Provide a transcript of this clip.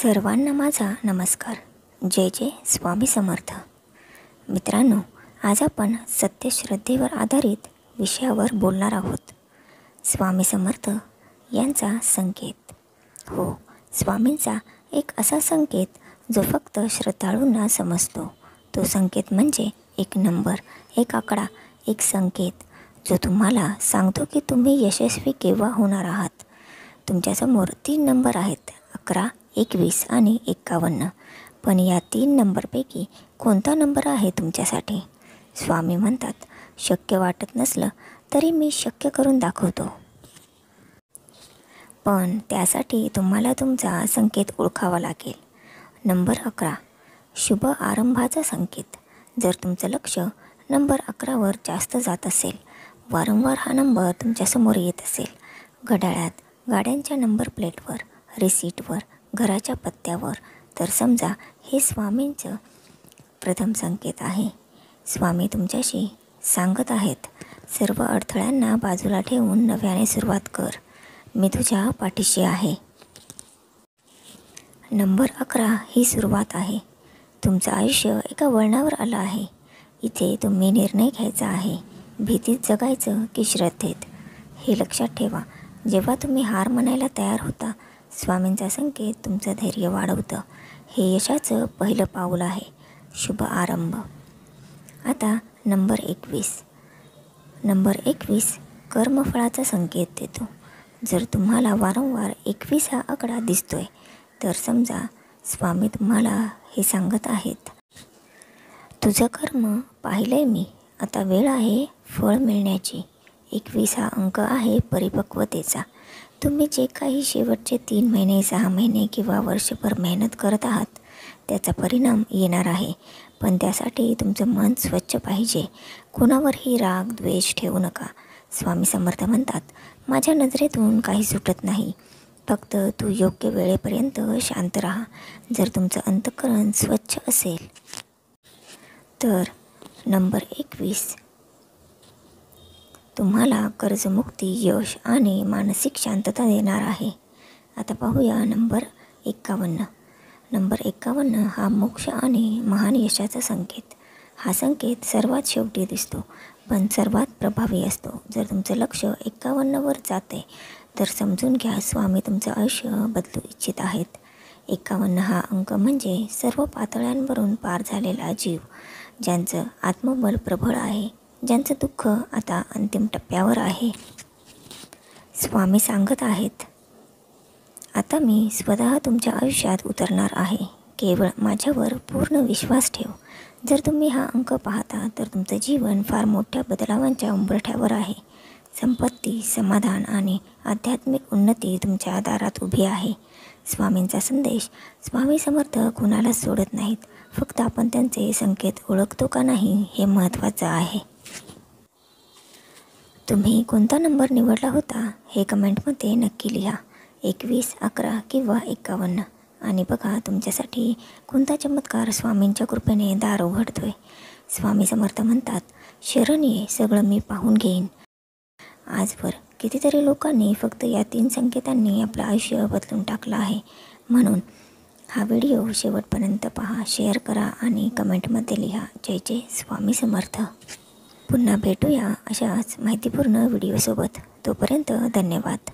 सर्वांना माझा नमस्कार. जय जय स्वामी समर्थ. मित्रांनो, आज आपण सत्यश्रद्धेवर आधारित विषयावर बोलणार आहोत. स्वामी समर्थ यांचा संकेत. हो, स्वामींचा एक असा संकेत जो फक्त श्रद्धाळूंना समजतो. तो संकेत म्हणजे एक नंबर, एक आकडा, एक संकेत जो तुम्हाला सांगतो की तुम्ही यशस्वी केव्हा होणार आहात. तुमच्यासमोर 3 नंबर आहेत, 11, 21 आणि 51. पण या 3 नंबरपैकी कोणता नंबर आहे तुमच्यासाठी? स्वामी म्हणतात, शक्य वाटत नसलं तरी मी शक्य करून दाखवतो. पण त्यासाठी तुम्हाला तुमचा संकेत ओळखावा लागेल. नंबर 11, शुभ आरंभाचा संकेत. जर तुमचं लक्ष नंबर 11वर जास्त जात असेल, वारंवार हा नंबर तुमच्यासमोर येत असेल, घड्याळात, गाड्यांच्या नंबर प्लेटवर, रिसीटवर, घराच्या पत्त्यावर, तर समजा हे स्वामींचं प्रथम संकेत आहे. स्वामी तुमच्याशी सांगत आहेत, सर्व अडथळ्यांना बाजूला ठेवून नव्याने सुरुवात कर. मी तुझ्या पाठीशी आहे. नंबर 11 ही सुरुवात आहे. तुमचं आयुष्य एका वळणावर आलं आहे. इथे तुम्ही निर्णय घ्यायचा आहे. भीतीत जगायचं की श्रद्धेत, हे लक्षात ठेवा. जेव्हा तुम्ही हार मानायला तयार होता, स्वामींचा संकेत तुमचं धैर्य वाढवतं. हे यशाचं पहिलं पाऊल आहे. शुभ आरंभ. आता नंबर 21. नंबर 21 कर्मफळाचा संकेत देतो. जर तुम्हाला वारंवार 21 हा आकडा दिसतोय, तर समजा स्वामी तुम्हाला हे सांगत आहेत, तुझं कर्म पाहिलंय मी. आता वेळ आहे फळ मिळण्याची. 21 हा अंक आहे परिपक्वतेचा. तुम्ही जे काही शेवटचे 3 महिने, 6 महिने किंवा वर्षभर मेहनत करत आहात, त्याचा परिणाम येणार आहे. पण त्यासाठी तुमचं मन स्वच्छ पाहिजे. कोणावरही राग, द्वेष ठेवू नका. स्वामी समर्थ म्हणतात, माझ्या नजरेतून काही सुटत नाही. फक्त तू योग्य वेळेपर्यंत शांत राहा. जर तुमचं अंतःकरण स्वच्छ असेल तर नंबर 21 तुम्हाला कर्जमुक्ती, यश आणि मानसिक शांतता देणार आहे. आता पाहूया नंबर 51. नंबर 51 हा मोक्ष आणि महान यशाचा संकेत. हा संकेत सर्वात शेवटी दिसतो, पण सर्वात प्रभावी असतो. जर तुमचं लक्ष 51वर जाते, तर समजून घ्या स्वामी तुमचं आयुष्य बदलू इच्छित आहेत. 51 हा अंक म्हणजे सर्व पातळ्यांवरून पार झालेला जीव, ज्यांचं आत्मबल प्रबळ आहे, ज्यांचं दुःख आता अंतिम टप्प्यावर आहे. स्वामी सांगत आहेत, आता मी स्वतः तुमच्या आयुष्यात उतरणार आहे. केवळ माझ्यावर पूर्ण विश्वास ठेव. जर तुम्ही हा अंक पाहता, तर तुमचं जीवन फार मोठ्या बदलावांच्या उंबरठ्यावर आहे. संपत्ती, समाधान आणि आध्यात्मिक उन्नती तुमच्या दारात उभी आहे. स्वामींचा संदेश. स्वामी समर्थ कुणाला सोडत नाहीत. फक्त आपण त्यांचे संकेत ओळखतो का नाही, हे महत्त्वाचं आहे. तुम्ही कोणता नंबर निवडला होता हे कमेंटमध्ये नक्की लिहा. 21, 11 किंवा 51. आणि बघा तुमच्यासाठी कोणता चमत्कार स्वामींच्या कृपेने दार उघडतोय. स्वामी समर्थ म्हणतात, शरण ये, सगळं मी पाहून घेईन. आजवर कितीतरी लोकांनी फक्त या 3 संकेतांनी आपलं आयुष्य बदलून टाकलं आहे. म्हणून हा व्हिडिओ शेवटपर्यंत पहा, शेअर करा आणि कमेंटमध्ये लिहा. जय जय स्वामी समर्थ. पुन्हा भेटूया अशाच माहितीपूर्ण व्हिडिओसोबत. तोपर्यंत धन्यवाद.